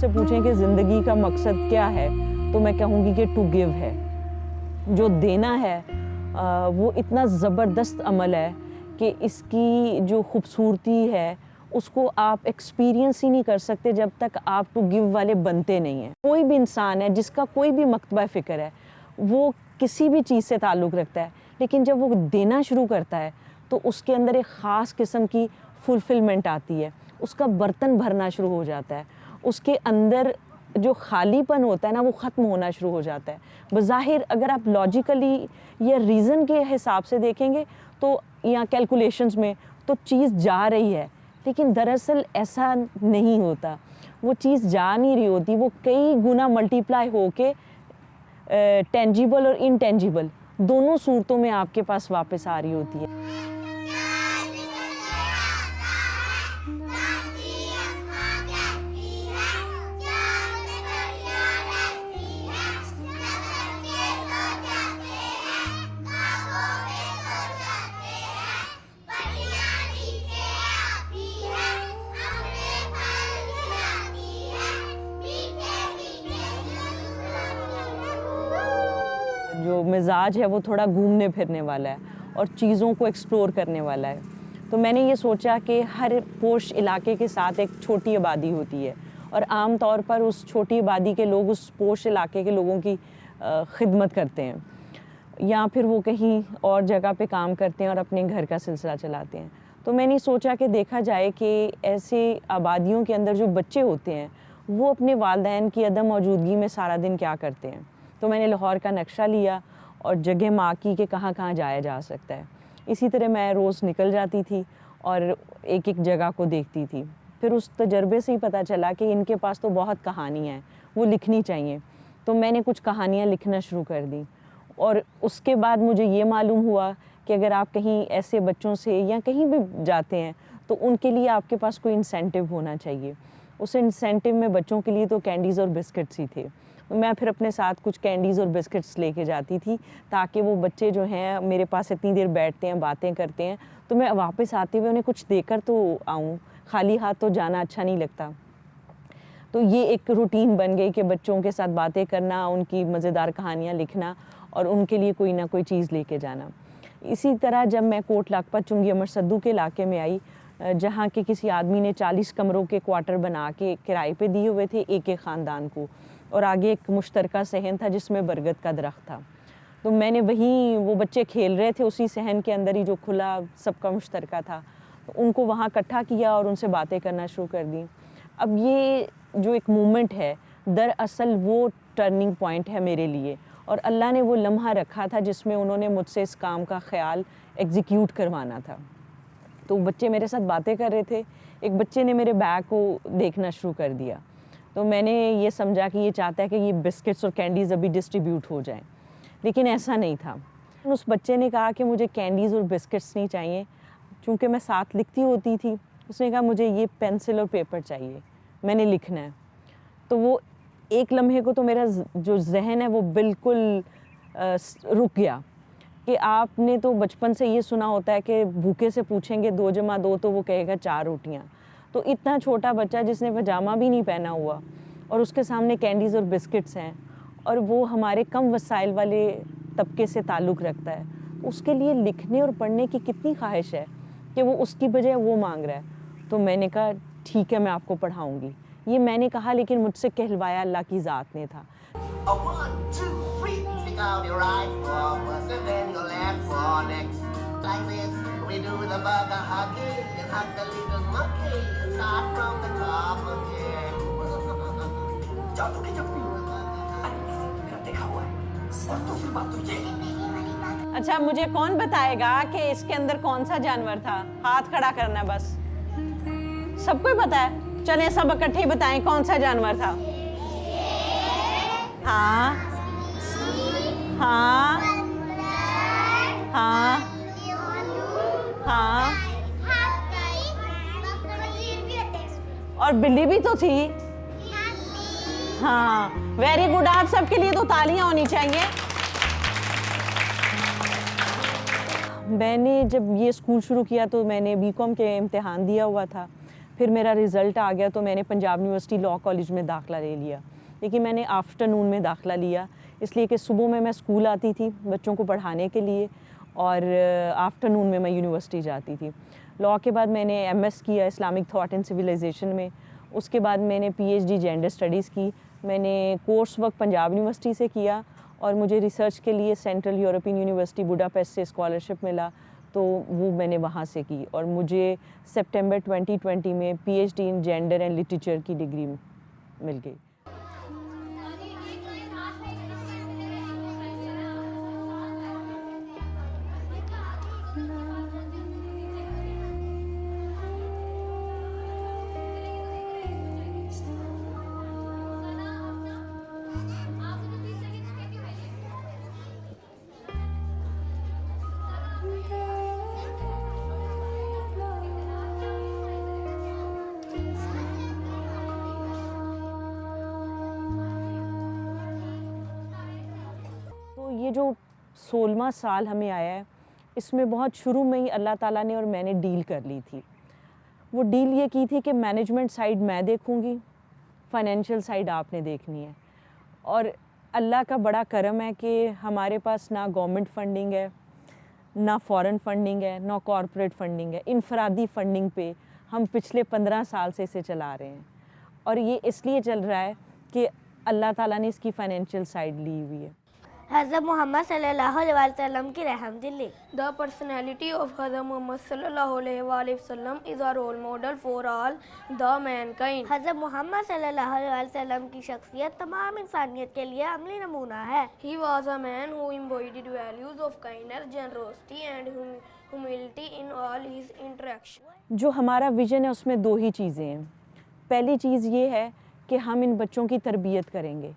मुझसे पूछें कि ज़िंदगी का मकसद क्या है, तो मैं कहूँगी कि टू गिव है। जो देना है वो इतना ज़बरदस्त अमल है कि इसकी जो खूबसूरती है उसको आप एक्सपीरियंस ही नहीं कर सकते जब तक आप टू गिव वाले बनते नहीं हैं। कोई भी इंसान है जिसका कोई भी मकतबा फ़िक्र है, वो किसी भी चीज़ से ताल्लुक़ रखता है, लेकिन जब वो देना शुरू करता है तो उसके अंदर एक ख़ास किस्म की फुलफ़िलमेंट आती है, उसका बर्तन भरना शुरू हो जाता है, उसके अंदर जो खालीपन होता है ना वो ख़त्म होना शुरू हो जाता है। बज़ाहिर अगर आप लॉजिकली या रीज़न के हिसाब से देखेंगे तो या कैलकुलेशंस में तो चीज़ जा रही है, लेकिन दरअसल ऐसा नहीं होता। वो चीज़ जा नहीं रही होती, वो कई गुना मल्टीप्लाई होके टेंजिबल और इनटेंजिबल दोनों सूरतों में आपके पास वापस आ रही होती है। जो मिजाज है वो थोड़ा घूमने फिरने वाला है और चीज़ों को एक्सप्लोर करने वाला है। तो मैंने ये सोचा कि हर पोश इलाके के साथ एक छोटी आबादी होती है और आम तौर पर उस छोटी आबादी के लोग उस पोश इलाके के लोगों की खिदमत करते हैं या फिर वो कहीं और जगह पे काम करते हैं और अपने घर का सिलसिला चलाते हैं। तो मैंने सोचा कि देखा जाए कि ऐसे आबादियों के अंदर जो बच्चे होते हैं वो अपने वालिदैन की अदम मौजूदगी में सारा दिन क्या करते हैं। तो मैंने लाहौर का नक्शा लिया और जगह माँ की कि कहाँ कहाँ जाया जा सकता है। इसी तरह मैं रोज़ निकल जाती थी और एक एक जगह को देखती थी। फिर उस तजर्बे से ही पता चला कि इनके पास तो बहुत कहानियाँ हैं, वो लिखनी चाहिए। तो मैंने कुछ कहानियाँ लिखना शुरू कर दी और उसके बाद मुझे ये मालूम हुआ कि अगर आप कहीं ऐसे बच्चों से या कहीं भी जाते हैं तो उनके लिए आपके पास कोई इंसेंटिव होना चाहिए। उस इंसेंटिव में बच्चों के लिए तो कैंडीज़ और बिस्किट्स ही थे। मैं फिर अपने साथ कुछ कैंडीज़ और बिस्किट्स लेके जाती थी ताकि वो बच्चे जो हैं मेरे पास इतनी देर बैठते हैं, बातें करते हैं, तो मैं वापस आते हुए उन्हें कुछ देकर तो आऊँ, खाली हाथ तो जाना अच्छा नहीं लगता। तो ये एक रूटीन बन गई कि बच्चों के साथ बातें करना, उनकी मज़ेदार कहानियाँ लिखना और उनके लिए कोई ना कोई चीज़ लेके जाना। इसी तरह जब मैं कोट लाखपत चुंगी अमर सद्दू के इलाके में आई, जहाँ के किसी आदमी ने 40 कमरों के क्वार्टर बना के किराए पे दिए हुए थे एक एक ख़ानदान को, और आगे एक मुश्तरका सहन था जिसमें बरगद का दरख्त था। तो मैंने वहीं, वो बच्चे खेल रहे थे उसी सहन के अंदर ही जो खुला सबका मुश्तरका था, तो उनको वहाँ इकट्ठा किया और उनसे बातें करना शुरू कर दी। अब ये जो एक मोमेंट है दरअसल वो टर्निंग पॉइंट है मेरे लिए, और अल्लाह ने वो लम्हा रखा था जिसमें उन्होंने मुझसे इस काम का ख्याल एग्जीक्यूट करवाना था। तो बच्चे मेरे साथ बातें कर रहे थे, एक बच्चे ने मेरे बैग को देखना शुरू कर दिया। तो मैंने ये समझा कि ये चाहता है कि ये बिस्किट्स और कैंडीज़ अभी डिस्ट्रीब्यूट हो जाएं, लेकिन ऐसा नहीं था। उस बच्चे ने कहा कि मुझे कैंडीज़ और बिस्किट्स नहीं चाहिए, चूँकि मैं साथ लिखती होती थी। उसने कहा मुझे ये पेंसिल और पेपर चाहिए, मैंने लिखना है। तो वो एक लम्हे को तो मेरा जो जहन है वो बिल्कुल रुक गया कि आपने तो बचपन से ये सुना होता है कि भूखे से पूछेंगे 2 जमा 2 तो वो कहेगा 4 रोटियाँ। तो इतना छोटा बच्चा जिसने पजामा भी नहीं पहना हुआ और उसके सामने कैंडीज़ और बिस्किट्स हैं, और वो हमारे कम वसाइल वाले तबके से ताल्लुक़ रखता है, उसके लिए लिखने और पढ़ने की कितनी ख्वाहिश है कि वो उसकी बजाय वो मांग रहा है। तो मैंने कहा ठीक है, मैं आपको पढ़ाऊँगी। ये मैंने कहा, लेकिन मुझसे कहलवाया अल्लाह की ज़ात ने था। अच्छा, मुझे कौन बताएगा कि इसके अंदर कौन सा जानवर था? हाथ खड़ा करना बस। सबको ही पता है, चलें सब इकट्ठे बताएं कौन सा जानवर था। हाँ हाँ हाँ हाँ, और बिल्ली भी तो थी। हाँ, वेरी गुड। आप सबके लिए तो तालियां होनी चाहिए। मैंने जब ये स्कूल शुरू किया तो मैंने बीकॉम के इम्तिहान दिया हुआ था, फिर मेरा रिज़ल्ट आ गया तो मैंने पंजाब यूनिवर्सिटी लॉ कॉलेज में दाखिला ले लिया, लेकिन मैंने आफ्टरनून में दाखिला लिया इसलिए कि सुबह में मैं स्कूल आती थी बच्चों को पढ़ाने के लिए और आफ्टरनून में मैं यूनिवर्सिटी जाती थी। लॉ के बाद मैंने एमएस किया इस्लामिक थॉट एंड सिविलाइजेशन में। उसके बाद मैंने पीएचडी जेंडर स्टडीज़ की। मैंने कोर्स वर्क पंजाब यूनिवर्सिटी से किया और मुझे रिसर्च के लिए सेंट्रल यूरोपियन यूनिवर्सिटी बुडापेस्ट से स्कॉलरशिप मिला, तो वो मैंने वहाँ से की और मुझे सितंबर 2020 में PhD in gender and literature की डिग्री मिल गई। ये जो 16वां साल हमें आया है, इसमें बहुत शुरू में ही अल्लाह ताला ने और मैंने डील कर ली थी। वो डील ये की थी कि मैनेजमेंट साइड मैं देखूंगी, फाइनेंशियल साइड आपने देखनी है। और अल्लाह का बड़ा करम है कि हमारे पास ना गवर्नमेंट फंडिंग है, ना फॉरेन फंडिंग है, ना कॉरपोरेट फंडिंग है। इनफरादी फंडिंग पे हम पिछले 15 साल से इसे चला रहे हैं और ये इसलिए चल रहा है कि अल्लाह ताला ने इसकी फाइनेंशियल साइड ली हुई है। हज़रत मोहम्मद सल्लल्लाहु अलैहि वसल्लम की रहमदिल्ली। The personality of Hazrat Muhammad sallallahu alaihi wasallam is a role model for all the mankind. हज़रत मोहम्मद सल्लल्लाहु अलैहि वसल्लम की शख्सियत तमाम इंसानियत के लिए अमली नमूना है। He was a man who embodied values of kindness, generosity and humility in all his interactions. जो हमारा विज़न है उसमें दो ही चीज़ें हैं। पहली चीज़ ये है कि हम इन बच्चों की तरबियत करेंगे।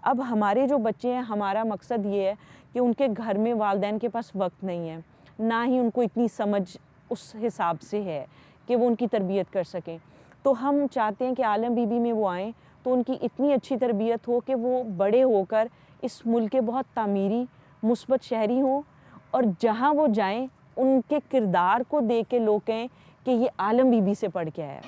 अब हमारे जो बच्चे हैं, हमारा मकसद ये है कि उनके घर में वालिदैन के पास वक्त नहीं है, ना ही उनको इतनी समझ उस हिसाब से है कि वो उनकी तरबियत कर सकें। तो हम चाहते हैं कि आलम बीबी में वो आएँ तो उनकी इतनी अच्छी तरबियत हो कि वो बड़े होकर इस मुल्क के बहुत तामीरी मुस्बत शहरी हों और जहाँ वो जाएँ उनके किरदार को देख के लोग कहें कि ये आलम बीबी से पढ़ के आया।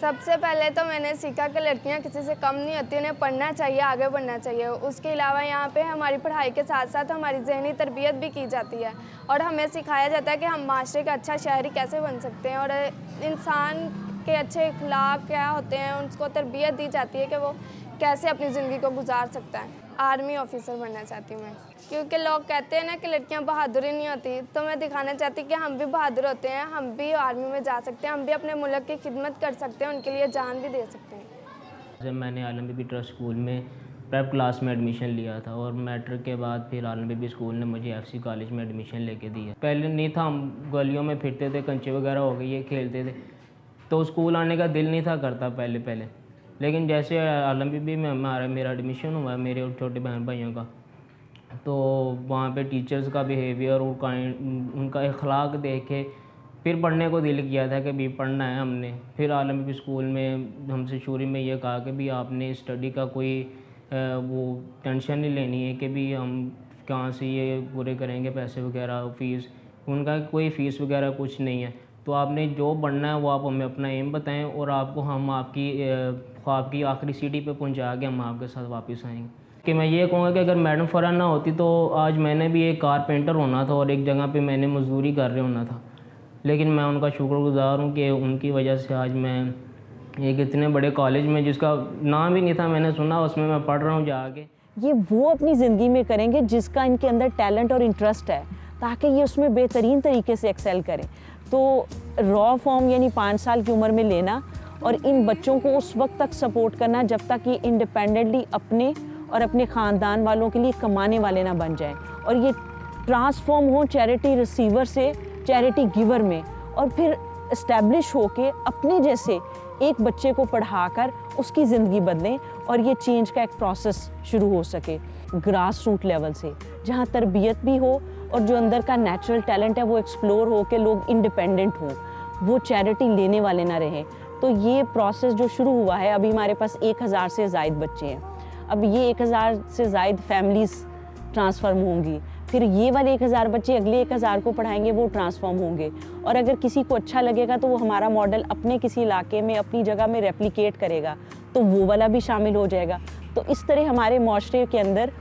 सबसे पहले तो मैंने सीखा कि लड़कियां किसी से कम नहीं होती, उन्हें पढ़ना चाहिए, आगे बढ़ना चाहिए। उसके अलावा यहाँ पे हमारी पढ़ाई के साथ साथ हमारी ज़हनी तरबियत भी की जाती है और हमें सिखाया जाता है कि हम माशरे का अच्छा शहरी कैसे बन सकते हैं और इंसान के अच्छे अखलाक क्या होते हैं, उनको तरबियत दी जाती है कि वो कैसे अपनी ज़िंदगी को गुजार सकता है। आर्मी ऑफिसर बनना चाहती हूँ मैं, क्योंकि लोग कहते हैं ना कि लड़कियां बहादुर ही नहीं होती, तो मैं दिखाना चाहती कि हम भी बहादुर होते हैं, हम भी आर्मी में जा सकते हैं, हम भी अपने मुल्क की खिदमत कर सकते हैं, उनके लिए जान भी दे सकते हैं। जब मैंने आलम बीबी ट्रस्ट स्कूल में प्रेप क्लास में एडमिशन लिया था और मैट्रिक के बाद फिर आलम बीबी स्कूल ने मुझे एफसी कॉलेज में एडमिशन लेके दिया। पहले नहीं था, हम गलियों में फिरते थे, कंचे वगैरह हो गए, ये खेलते थे, तो स्कूल आने का दिल नहीं था करता पहले। लेकिन जैसे आलम बीबी में मेरा एडमिशन हुआ मेरे और छोटे बहन भाइयों का, तो वहाँ पे टीचर्स का बिहेवियर और उनका अखलाक देख के फिर पढ़ने को दिल किया था कि भी पढ़ना है हमने। फिर आलम बीबी स्कूल में हमसे शुरू में ये कहा कि भी आपने स्टडी का कोई वो टेंशन नहीं लेनी है कि भी हम कहाँ से ये पूरे करेंगे पैसे वगैरह, फ़ीस। उनका कोई फ़ीस वगैरह कुछ नहीं है, तो आपने जो पढ़ना है वो आप हमें अपना एम बताएं और आपको हम आपकी ख्वाब की आखिरी सीढ़ी पे पहुंचा के हम आपके साथ वापस आएंगे। कि मैं ये कहूँगा कि अगर मैडम फ़रहान ना होती तो आज मैंने भी एक कारपेंटर होना था और एक जगह पे मैंने मजदूरी कर रहे होना था। लेकिन मैं उनका शुक्रगुज़ार हूँ कि उनकी वजह से आज मैं एक इतने बड़े कॉलेज में, जिसका नाम ही नहीं था मैंने सुना, उसमें मैं पढ़ रहा हूँ जाके। ये वो अपनी ज़िंदगी में करेंगे जिसका इनके अंदर टैलेंट और इंटरेस्ट है, ताकि ये उसमें बेहतरीन तरीके से एक्सेल करें। तो रॉ फॉर्म यानी 5 साल की उम्र में लेना और इन बच्चों को उस वक्त तक सपोर्ट करना जब तक ये इंडिपेंडेंटली अपने और अपने ख़ानदान वालों के लिए कमाने वाले ना बन जाएं और ये ट्रांसफॉर्म हो चैरिटी रिसीवर से चैरिटी गिवर में, और फिर इस्टेब्लिश होके अपने जैसे एक बच्चे को पढ़ाकर उसकी ज़िंदगी बदलें और ये चेंज का एक प्रोसेस शुरू हो सके ग्रास रूट लेवल से, जहाँ तरबियत भी हो और जो अंदर का नेचुरल टैलेंट है वो एक्सप्लोर हो के लोग इंडिपेंडेंट हों, वो चैरिटी लेने वाले ना रहें। तो ये प्रोसेस जो शुरू हुआ है, अभी हमारे पास 1000 से ज़ायद बच्चे हैं। अब ये 1000 से ज़ायद फैमिलीज़ ट्रांसफॉर्म होंगी, फिर ये वाले 1000 बच्चे अगले 1000 को पढ़ाएंगे, वो ट्रांसफॉर्म होंगे, और अगर किसी को अच्छा लगेगा तो वो हमारा मॉडल अपने किसी इलाके में अपनी जगह में रेप्लिकेट करेगा, तो वो वाला भी शामिल हो जाएगा। तो इस तरह हमारे माशरे के अंदर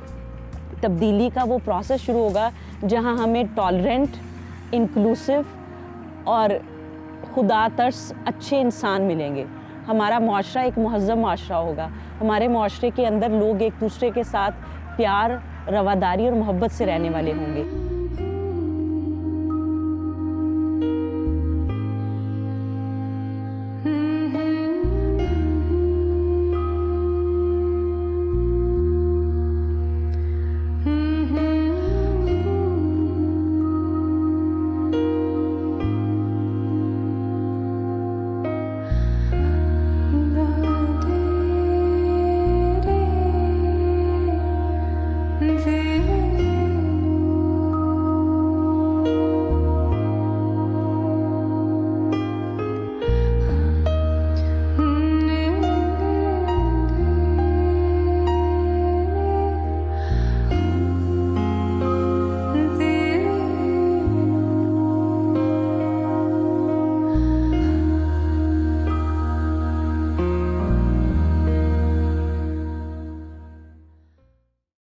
तब्दीली का वो प्रोसेस शुरू होगा जहाँ हमें टॉलरेंट, इंक्लूसिव और खुदा तर्स अच्छे इंसान मिलेंगे। हमारा माशरा एक मुहज़्ज़म माशरा होगा। हमारे माशरे के अंदर लोग एक दूसरे के साथ प्यार, रवादारी और मोहब्बत से रहने वाले होंगे।